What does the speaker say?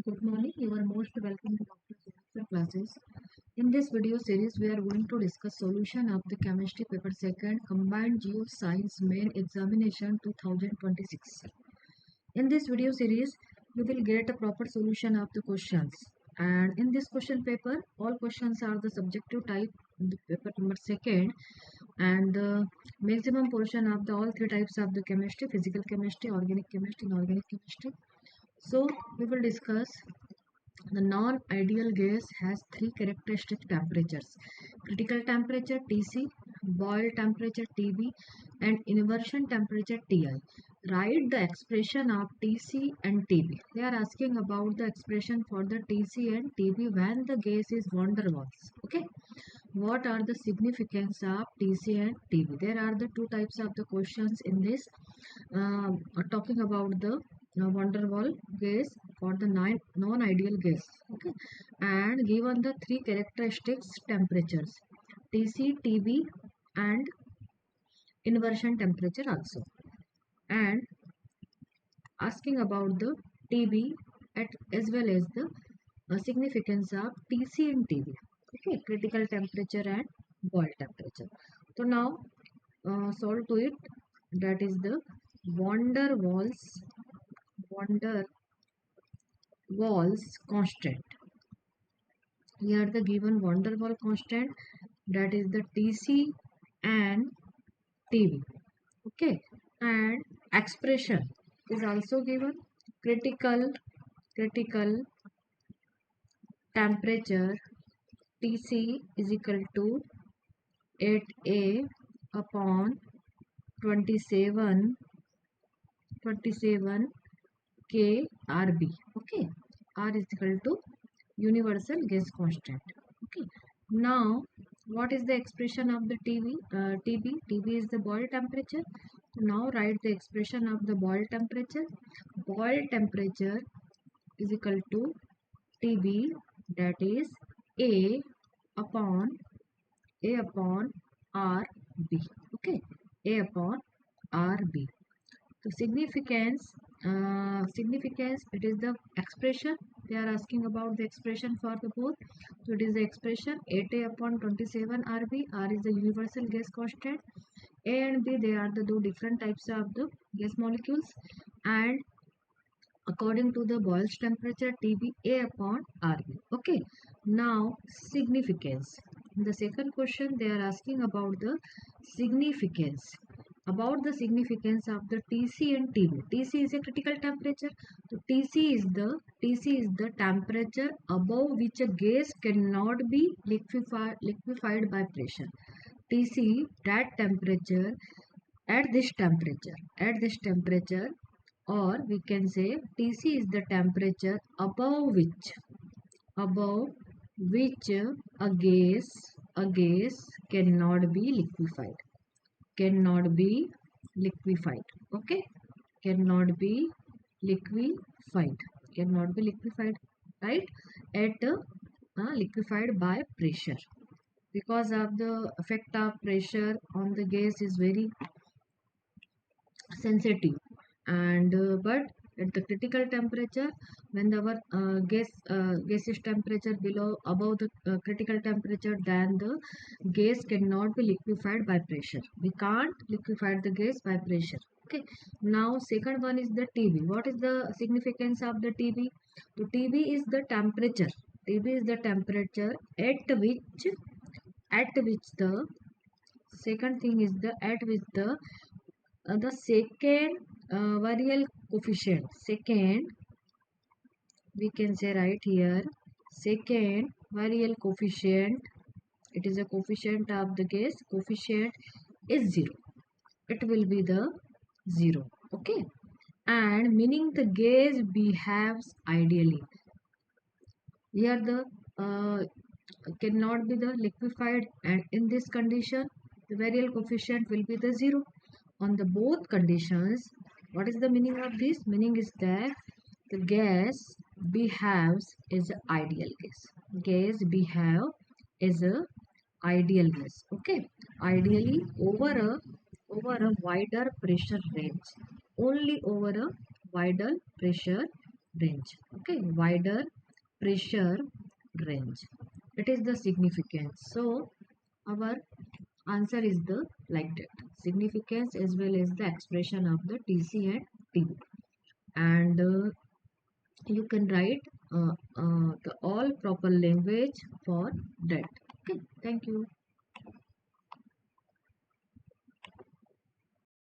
Good morning. You are most welcome to Dr. Jennifer classes. In this video series, we are going to discuss solution of the chemistry paper second combined Geo-Science main examination 2026. In this video series, you will get a proper solution of the questions. And in this question paper, all questions are the subjective type, the paper number second, and the maximum portion of the all three types of the chemistry: physical chemistry, organic chemistry, inorganic chemistry. So we will discuss the non-ideal gas has three characteristic temperatures: critical temperature Tc, boil temperature Tb, and inversion temperature Ti. Write the expression of Tc and Tb. They are asking about the expression for the Tc and Tb when the gas is van der Waals. Okay. What are the significance of Tc and Tb? There are the two types of the questions in this, talking about the van der Waals gas for the non-ideal gas. Okay, and given the three characteristics temperatures Tc, Tb, and inversion temperature also, and asking about the Tb as well as the significance of Tc and Tb. Okay, critical temperature and boil temperature. So now solve to it. That is the van der Waals constant. Here the given van der Waals constant, that is the Tc and Tb. Okay, and expression is also given: critical temperature Tc is equal to 8A upon 27 K RB. Okay, R is equal to universal gas constant. Okay, now what is the expression of the TB? TB is the boil temperature. Now write the expression of the boil temperature. Boil temperature is equal to TB, that is A upon RB. Okay, A upon RB. So significance, it is the expression. They are asking about the expression for the both. So it is the expression 8A upon 27 RB. R is the universal gas constant. A and B, they are the two different types of the gas molecules, and according to the Boyle's temperature TB, A upon RB. Okay, now significance. In the second question, they are asking about the significance. About the significance of the Tc and Tb. Tc is a critical temperature. So Tc is the temperature above which a gas cannot be liquefied by pressure. Tc, that temperature, at this temperature, or we can say Tc is the temperature above which a gas cannot be liquefied. Okay, cannot be liquefied, right? At liquefied by pressure, because of the effect of pressure on the gas is very sensitive, and but at the critical temperature, when our gaseous temperature above the critical temperature, then the gas cannot be liquefied by pressure. We can't liquefy the gas by pressure. Okay, now second one is the TB. What is the significance of the TB? So TB is the temperature at which the second thing is the second variable coefficient. Second, we can say right here, second variable coefficient, it is a coefficient of the gas. Coefficient is 0. It will be the 0. Okay, and meaning the gas behaves ideally. Here the cannot be the liquefied, and in this condition the variable coefficient will be the 0. On the both conditions, what is the meaning of this? Meaning is that the gas behaves as an ideal gas. Gas behave as a ideal gas. Okay, ideally over a wider pressure range. Only over a wider pressure range. Okay, wider pressure range. It is the significance. So our answer is the like that. Significance as well as the expression of the TC and T. And you can write the all proper language for that. Okay, thank you.